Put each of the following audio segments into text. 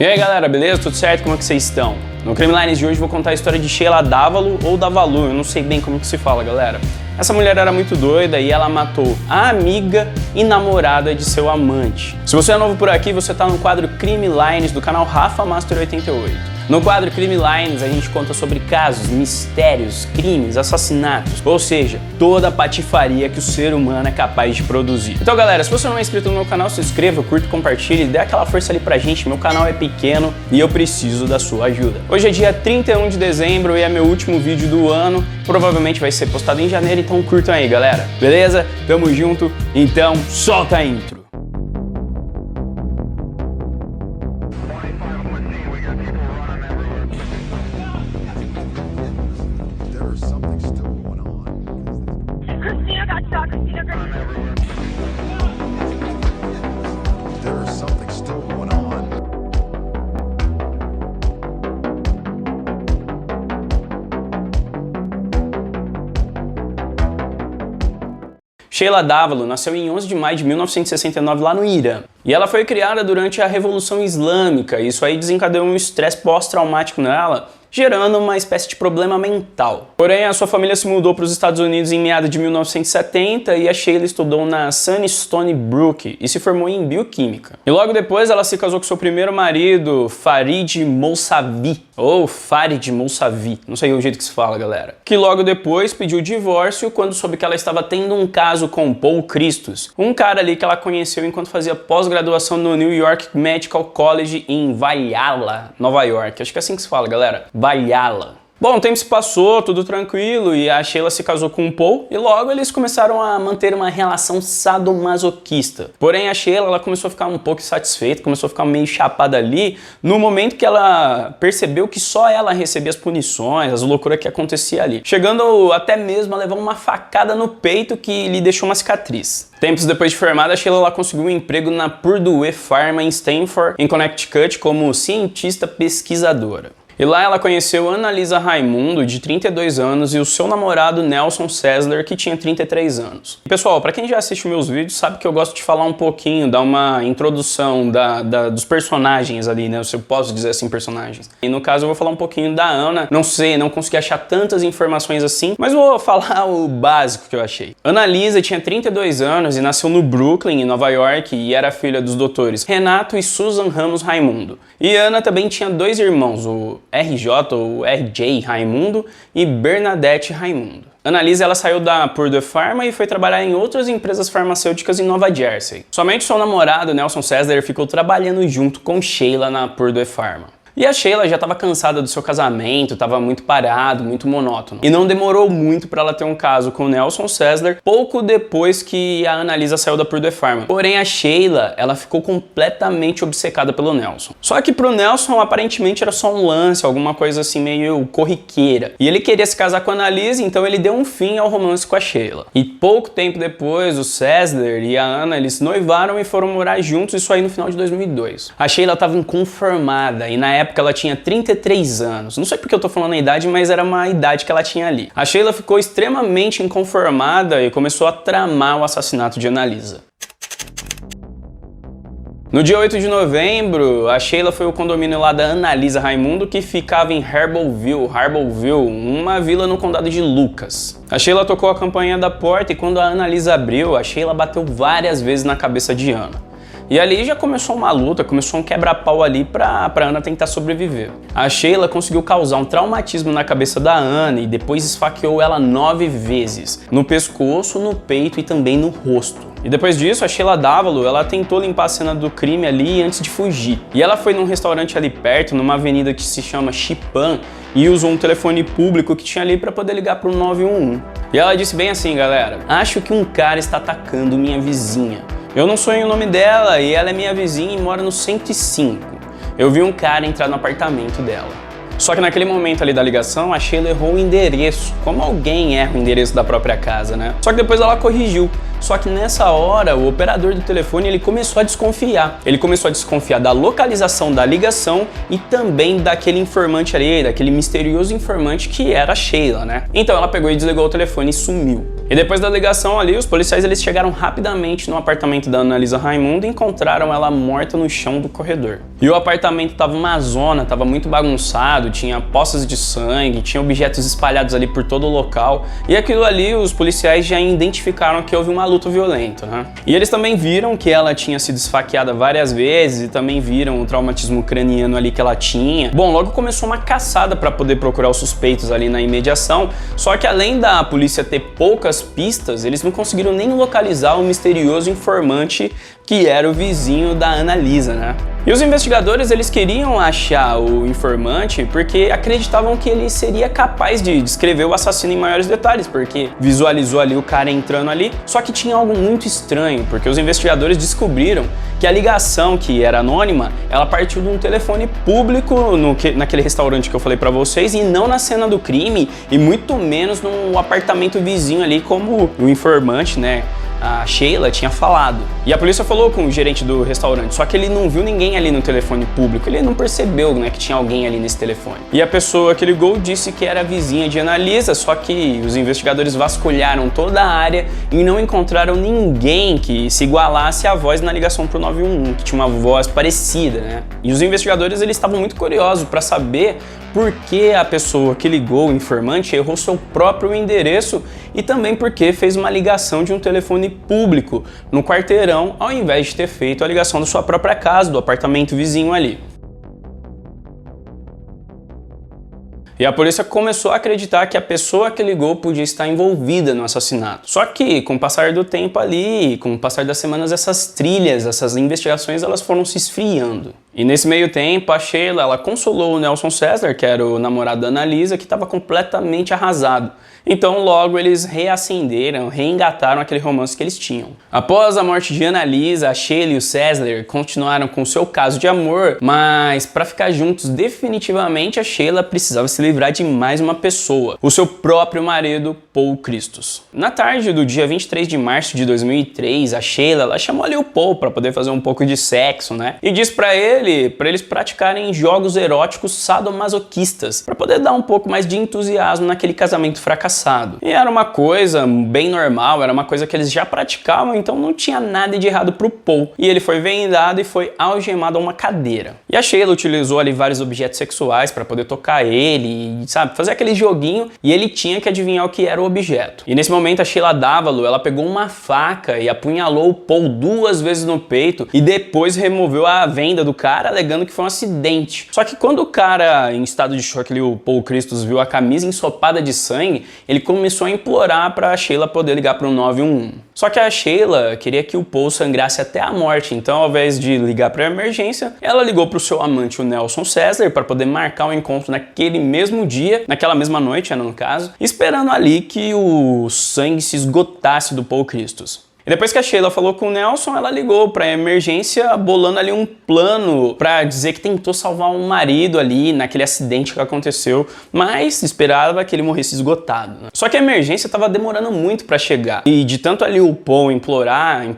E aí galera, beleza? Tudo certo? Como é que vocês estão? No Crime Lines de hoje vou contar a história de Sheila Davalo ou Davalu, eu não sei bem como que se fala, galera. Essa mulher era muito doida e ela matou a amiga e namorada de seu amante. Se você é novo por aqui, você tá no quadro Crime Lines do canal Rafa Master 88. No quadro Crime Lines a gente conta sobre casos, mistérios, crimes, assassinatos, ou seja, toda a patifaria que o ser humano é capaz de produzir. Então galera, se você não é inscrito no meu canal, se inscreva, curta, compartilhe, dê aquela força ali pra gente, meu canal é pequeno e eu preciso da sua ajuda. Hoje é dia 31 de dezembro e é meu último vídeo do ano, provavelmente vai ser postado em janeiro, então curtam aí galera, beleza? Tamo junto, então solta a intro! Christina got shot. Christina got shot. There is something still going on. Sheila Davalo nasceu em 11 de maio de 1969 lá no Irã. E ela foi criada durante a Revolução Islâmica, e isso aí desencadeou um estresse pós-traumático nela, gerando uma espécie de problema mental. Porém, a sua família se mudou para os Estados Unidos em meados de 1970 e a Sheila estudou na Sun Stony Brook e se formou em bioquímica. E logo depois ela se casou com seu primeiro marido, Farid Mousavi, ou Farid Mousavi, não sei o jeito que se fala, galera. Que logo depois pediu divórcio quando soube que ela estava tendo um caso com Paul Christos, um cara ali que ela conheceu enquanto fazia pós-graduação no New York Medical College em Walla, Nova York. Acho que é assim que se fala, galera. Walla. Bom, o tempo se passou, tudo tranquilo, e a Sheila se casou com o Paul, e logo eles começaram a manter uma relação sadomasoquista. Porém, a Sheila ela começou a ficar um pouco insatisfeita, começou a ficar meio chapada ali, no momento que ela percebeu que só ela recebia as punições, as loucuras que acontecia ali. Chegando até mesmo a levar uma facada no peito que lhe deixou uma cicatriz. Tempos depois de formada, a Sheila ela conseguiu um emprego na Purdue Pharma em Stanford, em Connecticut, como cientista pesquisadora. E lá ela conheceu Annalisa Raimundo, de 32 anos, e o seu namorado Nelson Sessler, que tinha 33 anos. E, pessoal, pra quem já assiste meus vídeos, sabe que eu gosto de falar um pouquinho, dar uma introdução dos personagens ali, né? Se eu posso dizer assim, personagens. E no caso eu vou falar um pouquinho da Ana. Não sei, não consegui achar tantas informações assim, mas vou falar o básico que eu achei. Annalisa tinha 32 anos e nasceu no Brooklyn, em Nova York, e era filha dos doutores Renato e Susan Ramos Raimundo. E Ana também tinha dois irmãos, o RJ ou RJ Raimundo e Bernadette Raimundo. Annalisa ela saiu da Purdue Pharma e foi trabalhar em outras empresas farmacêuticas em Nova Jersey. Somente seu namorado, Nelson Sessler, ficou trabalhando junto com Sheila na Purdue Pharma. E a Sheila já estava cansada do seu casamento, estava muito parado, muito monótono. E não demorou muito para ela ter um caso com o Nelson Sessler, pouco depois que a Annalisa saiu da Purdue Pharma. Porém, a Sheila, ela ficou completamente obcecada pelo Nelson. Só que pro Nelson, aparentemente, era só um lance, alguma coisa assim meio corriqueira. E ele queria se casar com a Annalisa, então ele deu um fim ao romance com a Sheila. E pouco tempo depois, o Sessler e a Ana, eles noivaram e foram morar juntos, isso aí no final de 2002. A Sheila estava inconformada e na época ela tinha 33 anos. Não sei porque eu tô falando a idade, mas era uma idade que ela tinha ali. A Sheila ficou extremamente inconformada e começou a tramar o assassinato de Annalisa. No dia 8 de novembro, a Sheila foi ao condomínio lá da Annalisa Raimundo, que ficava em Harborville, uma vila no condado de Lucas. A Sheila tocou a campainha da porta e quando a Annalisa abriu, a Sheila bateu várias vezes na cabeça de Ana. E ali já começou uma luta, começou um quebra-pau ali pra Ana tentar sobreviver. A Sheila conseguiu causar um traumatismo na cabeça da Ana e depois esfaqueou ela 9 vezes, no pescoço, no peito e também no rosto. E depois disso, a Sheila Davalo, ela tentou limpar a cena do crime ali antes de fugir. E ela foi num restaurante ali perto, numa avenida que se chama Xipan, e usou um telefone público que tinha ali para poder ligar pro 911. E ela disse bem assim, galera: acho que um cara está atacando minha vizinha. Eu não sei o nome dela e ela é minha vizinha e mora no 105. Eu vi um cara entrar no apartamento dela. Só que naquele momento ali da ligação, a Sheila errou o endereço, como alguém erra o endereço da própria casa, né? Só que depois ela corrigiu. Só que nessa hora, o operador do telefone, ele começou a desconfiar. Ele começou a desconfiar da localização da ligação e também daquele informante ali, daquele misterioso informante que era a Sheila, né? Então ela pegou e desligou o telefone e sumiu. E depois da ligação ali, os policiais eles chegaram rapidamente no apartamento da Annalisa Raimundo e encontraram ela morta no chão do corredor. E o apartamento tava uma zona, tava muito bagunçado, tinha poças de sangue, tinha objetos espalhados ali por todo o local. E aquilo ali, os policiais já identificaram que houve uma luta violenta, né? E eles também viram que ela tinha sido esfaqueada várias vezes e também viram o traumatismo craniano ali que ela tinha. Bom, logo começou uma caçada para poder procurar os suspeitos ali na imediação, só que além da polícia ter poucas pistas, eles não conseguiram nem localizar o misterioso informante que era o vizinho da Annalisa, né? E os investigadores, eles queriam achar o informante porque acreditavam que ele seria capaz de descrever o assassino em maiores detalhes, porque visualizou ali o cara entrando ali, só que tinha algo muito estranho, porque os investigadores descobriram que a ligação, que era anônima, ela partiu de um telefone público naquele restaurante que eu falei pra vocês, e não na cena do crime, e muito menos no apartamento vizinho ali, como o informante, né, a Sheila tinha falado. E a polícia falou com o gerente do restaurante, só que ele não viu ninguém ali no telefone público, ele não percebeu, né, que tinha alguém ali nesse telefone. E a pessoa que ligou disse que era vizinha de Annalisa, só que os investigadores vasculharam toda a área e não encontraram ninguém que se igualasse à voz na ligação pro 911, que tinha uma voz parecida, né? E os investigadores, eles estavam muito curiosos para saber por que a pessoa que ligou, o informante, errou seu próprio endereço e também porque fez uma ligação de um telefone público no quarteirão, ao invés de ter feito a ligação da sua própria casa, do apartamento vizinho ali. E a polícia começou a acreditar que a pessoa que ligou podia estar envolvida no assassinato. Só que, com o passar do tempo ali, com o passar das semanas, essas trilhas, essas investigações, elas foram se esfriando. E nesse meio tempo, a Sheila, ela consolou o Nelson César, que era o namorado da Annalisa, que estava completamente arrasado. Então, logo, eles reacenderam, reengataram aquele romance que eles tinham. Após a morte de Annalisa, a Sheila e o César continuaram com o seu caso de amor, mas para ficar juntos definitivamente, a Sheila precisava se livrar de mais uma pessoa, o seu próprio marido, Paul Christos. Na tarde do dia 23 de março de 2003, a Sheila, ela chamou ali o Paul para poder fazer um pouco de sexo, né? E disse para eles praticarem jogos eróticos sadomasoquistas, para poder dar um pouco mais de entusiasmo naquele casamento fracassado. E era uma coisa bem normal, era uma coisa que eles já praticavam, então não tinha nada de errado pro Paul. E ele foi vendado e foi algemado a uma cadeira. E a Sheila utilizou ali vários objetos sexuais para poder tocar ele, sabe, fazer aquele joguinho, e ele tinha que adivinhar o que era o objeto. E nesse momento a Sheila Dávalo, ela pegou uma faca e apunhalou o Paul 2 vezes no peito e depois removeu a venda do cara, alegando que foi um acidente. Só que quando o cara, em estado de choque ali, o Paul Christos, viu a camisa ensopada de sangue, ele começou a implorar para a Sheila poder ligar para o 911. Só que a Sheila queria que o Paul sangrasse até a morte, então ao invés de ligar para a emergência, ela ligou para o seu amante, o Nelson César, para poder marcar o encontro naquele mesmo dia, naquela mesma noite, no caso, esperando ali que o sangue se esgotasse do Paul Christos. E depois que a Sheila falou com o Nelson, ela ligou para a emergência, bolando ali um plano para dizer que tentou salvar um marido ali naquele acidente que aconteceu, mas esperava que ele morresse esgotado, né? Só que a emergência estava demorando muito para chegar. E de tanto ali o Paul implorar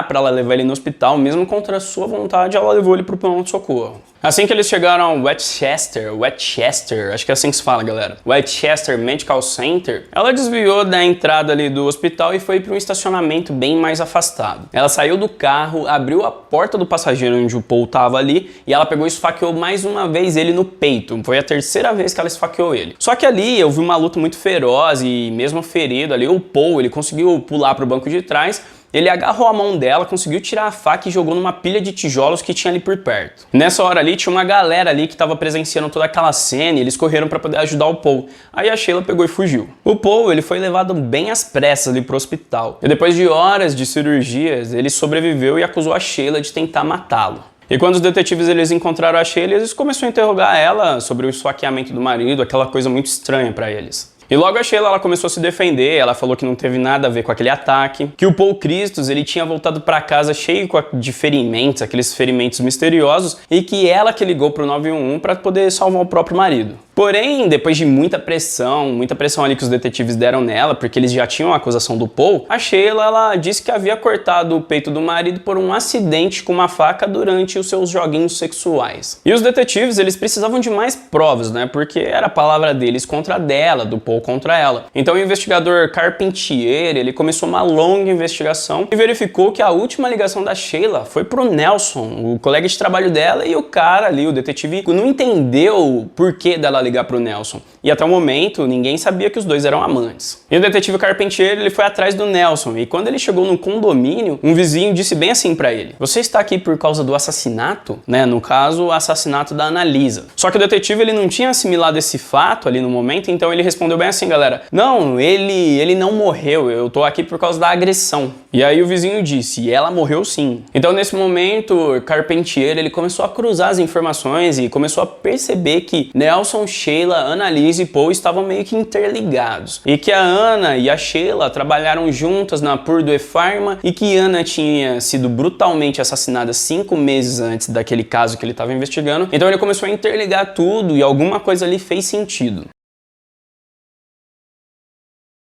para ela levar ele no hospital, mesmo contra a sua vontade, ela levou ele pro pronto-socorro. Assim que eles chegaram ao Westchester, acho que é assim que se fala, galera, Westchester Medical Center, ela desviou da entrada ali do hospital e foi para um estacionamento bem mais afastado. Ela saiu do carro, abriu a porta do passageiro onde o Paul estava ali e ela pegou e esfaqueou mais uma vez ele no peito. Foi a terceira vez que ela esfaqueou ele. Só que ali eu vi uma luta muito feroz e mesmo ferido ali, o Paul, ele conseguiu pular pro banco de trás. Ele agarrou a mão dela, conseguiu tirar a faca e jogou numa pilha de tijolos que tinha ali por perto. Nessa hora ali, tinha uma galera ali que estava presenciando toda aquela cena e eles correram para poder ajudar o Paul. Aí a Sheila pegou e fugiu. O Paul, ele foi levado bem às pressas ali pro hospital. E depois de horas de cirurgias, ele sobreviveu e acusou a Sheila de tentar matá-lo. E quando os detetives eles encontraram a Sheila, eles começaram a interrogar ela sobre o esfaqueamento do marido, aquela coisa muito estranha para eles. E logo a Sheila ela começou a se defender, ela falou que não teve nada a ver com aquele ataque, que o Paul Christos ele tinha voltado para casa cheio de ferimentos, aqueles ferimentos misteriosos, e que ela que ligou pro 911 para poder salvar o próprio marido. Porém, depois de muita pressão ali que os detetives deram nela, porque eles já tinham a acusação do Paul, a Sheila, ela disse que havia cortado o peito do marido por um acidente com uma faca durante os seus joguinhos sexuais. E os detetives, eles precisavam de mais provas, né? Porque era a palavra deles contra a dela, do Paul contra ela. Então o investigador Carpentier, ele começou uma longa investigação e verificou que a última ligação da Sheila foi pro Nelson, o colega de trabalho dela, e o cara ali, o detetive, não entendeu o porquê dela ligar pro Nelson. E até o momento, ninguém sabia que os dois eram amantes. E o detetive Carpentier, ele foi atrás do Nelson, e quando ele chegou no condomínio, um vizinho disse bem assim pra ele: "Você está aqui por causa do assassinato?", né? No caso, o assassinato da Annalisa. Só que o detetive, ele não tinha assimilado esse fato ali no momento, então ele respondeu bem assim, galera: "Não, ele não morreu, eu tô aqui por causa da agressão". E aí o vizinho disse: "Ela morreu sim". Então nesse momento, Carpentier, ele começou a cruzar as informações e começou a perceber que Nelson, Sheila, Annalisa e Paul estavam meio que interligados. E que a Ana e a Sheila trabalharam juntas na Purdue Pharma e que Ana tinha sido brutalmente assassinada 5 meses antes daquele caso que ele estava investigando. Então ele começou a interligar tudo e alguma coisa ali fez sentido.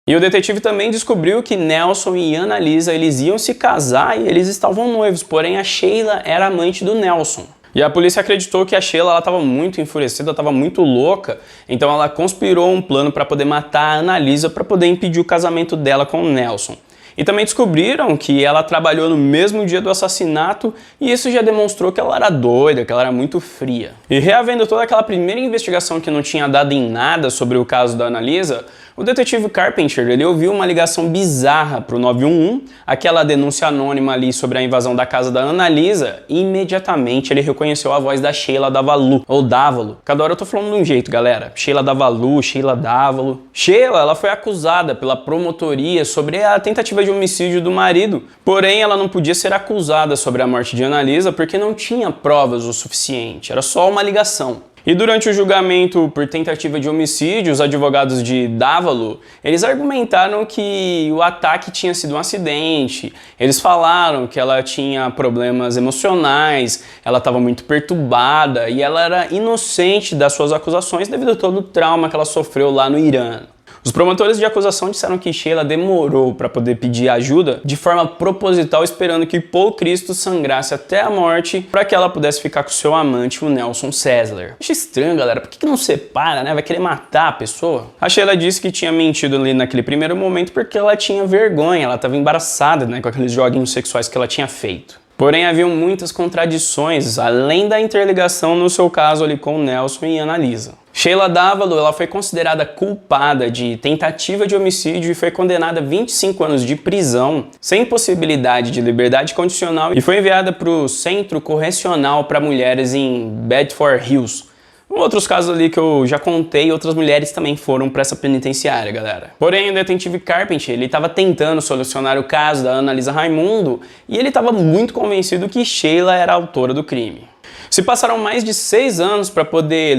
E o detetive também descobriu que Nelson e Annalisa, eles iam se casar e eles estavam noivos, porém a Sheila era amante do Nelson. E a polícia acreditou que a Sheila estava muito enfurecida, estava muito louca, então ela conspirou um plano para poder matar a Annalisa para poder impedir o casamento dela com o Nelson. E também descobriram que ela trabalhou no mesmo dia do assassinato e isso já demonstrou que ela era doida, que ela era muito fria. E reavendo toda aquela primeira investigação que não tinha dado em nada sobre o caso da Annalisa, o detetive Carpentier, ele ouviu uma ligação bizarra para o 911, aquela denúncia anônima ali sobre a invasão da casa da Annalisa, e imediatamente ele reconheceu a voz da Sheila Davalu, ou Dávalo. Cada hora eu tô falando de um jeito, galera. Sheila Davalu, Sheila Dávalo. Sheila, ela foi acusada pela promotoria sobre a tentativa de homicídio do marido, porém ela não podia ser acusada sobre a morte de Annalisa porque não tinha provas o suficiente, era só uma ligação. E durante o julgamento por tentativa de homicídio, os advogados de Dávalo, eles argumentaram que o ataque tinha sido um acidente. Eles falaram que ela tinha problemas emocionais, ela estava muito perturbada e ela era inocente das suas acusações devido a todo o trauma que ela sofreu lá no Irã. Os promotores de acusação disseram que Sheila demorou para poder pedir ajuda de forma proposital, esperando que Paul Christos sangrasse até a morte para que ela pudesse ficar com seu amante, o Nelson Sessler. Acho estranho, galera. Por que não separa, né? Vai querer matar a pessoa? A Sheila disse que tinha mentido ali naquele primeiro momento porque ela tinha vergonha, ela estava embaraçada, né, com aqueles joguinhos sexuais que ela tinha feito. Porém, haviam muitas contradições, além da interligação no seu caso ali com Nelson e Annalisa. Sheila Dávalo, ela foi considerada culpada de tentativa de homicídio e foi condenada a 25 anos de prisão, sem possibilidade de liberdade condicional, e foi enviada para o Centro Correcional para Mulheres em Bedford Hills. Outros casos ali que eu já contei, outras mulheres também foram para essa penitenciária, galera. Porém, o detetive Carpentier, ele estava tentando solucionar o caso da Annalisa Raimundo e ele estava muito convencido que Sheila era a autora do crime. Se passaram mais de 6 anos para poder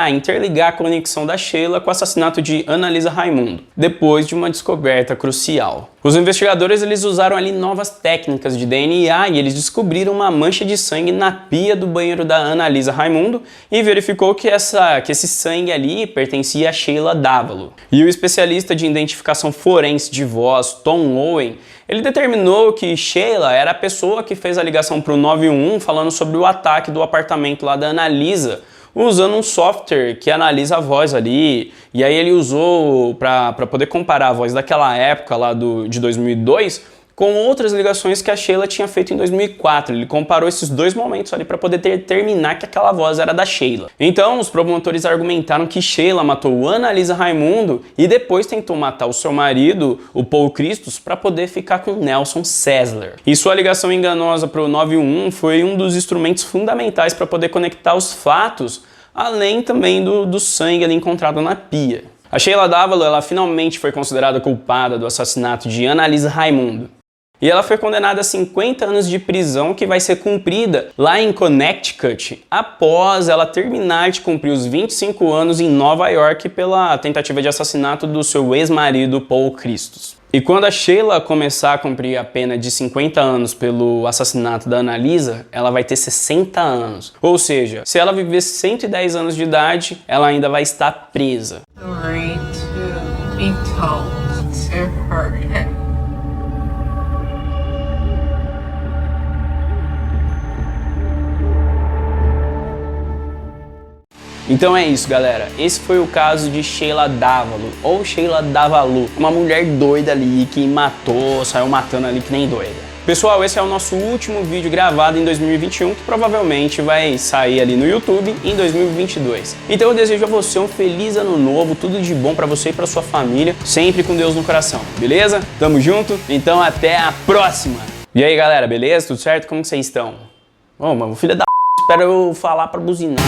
interligar a conexão da Sheila com o assassinato de Annalisa Raimundo, depois de uma descoberta crucial. Os investigadores, eles usaram ali novas técnicas de DNA e eles descobriram uma mancha de sangue na pia do banheiro da Annalisa Raimundo e verificou que esse sangue ali pertencia a Sheila Dávalo. E o especialista de identificação forense de voz, Tom Owen, ele determinou que Sheila era a pessoa que fez a ligação para o 911 falando sobre o ataque do apartamento lá da Annalisa, usando um software que analisa a voz ali, e aí ele usou para poder comparar a voz daquela época lá de 2002 com outras ligações que a Sheila tinha feito em 2004. Ele comparou esses dois momentos ali para poder determinar que aquela voz era da Sheila. Então, os promotores argumentaram que Sheila matou Annalisa Raimundo e depois tentou matar o seu marido, o Paul Christos, para poder ficar com Nelson Sessler. E sua ligação enganosa para o 911 foi um dos instrumentos fundamentais para poder conectar os fatos, além também do sangue ali encontrado na pia. A Sheila Dávalo, ela finalmente foi considerada culpada do assassinato de Annalisa Raimundo. E ela foi condenada a 50 anos de prisão que vai ser cumprida lá em Connecticut, após ela terminar de cumprir os 25 anos em Nova York pela tentativa de assassinato do seu ex-marido Paul Christos. E quando a Sheila começar a cumprir a pena de 50 anos pelo assassinato da Annalisa, ela vai ter 60 anos. Ou seja, se ela viver 110 anos de idade, ela ainda vai estar presa. Story to be told to her head. Então é isso, galera. Esse foi o caso de Sheila Davalo, ou Sheila Davalu, uma mulher doida ali que matou, saiu matando ali que nem doida. Pessoal, esse é o nosso último vídeo gravado em 2021, que provavelmente vai sair ali no YouTube em 2022. Então eu desejo a você um feliz ano novo, tudo de bom pra você e pra sua família, sempre com Deus no coração, beleza? Tamo junto? Então até a próxima! E aí, galera, beleza? Tudo certo? Como que vocês estão? Ô, mano, filho da p... espera eu falar pra buzinar.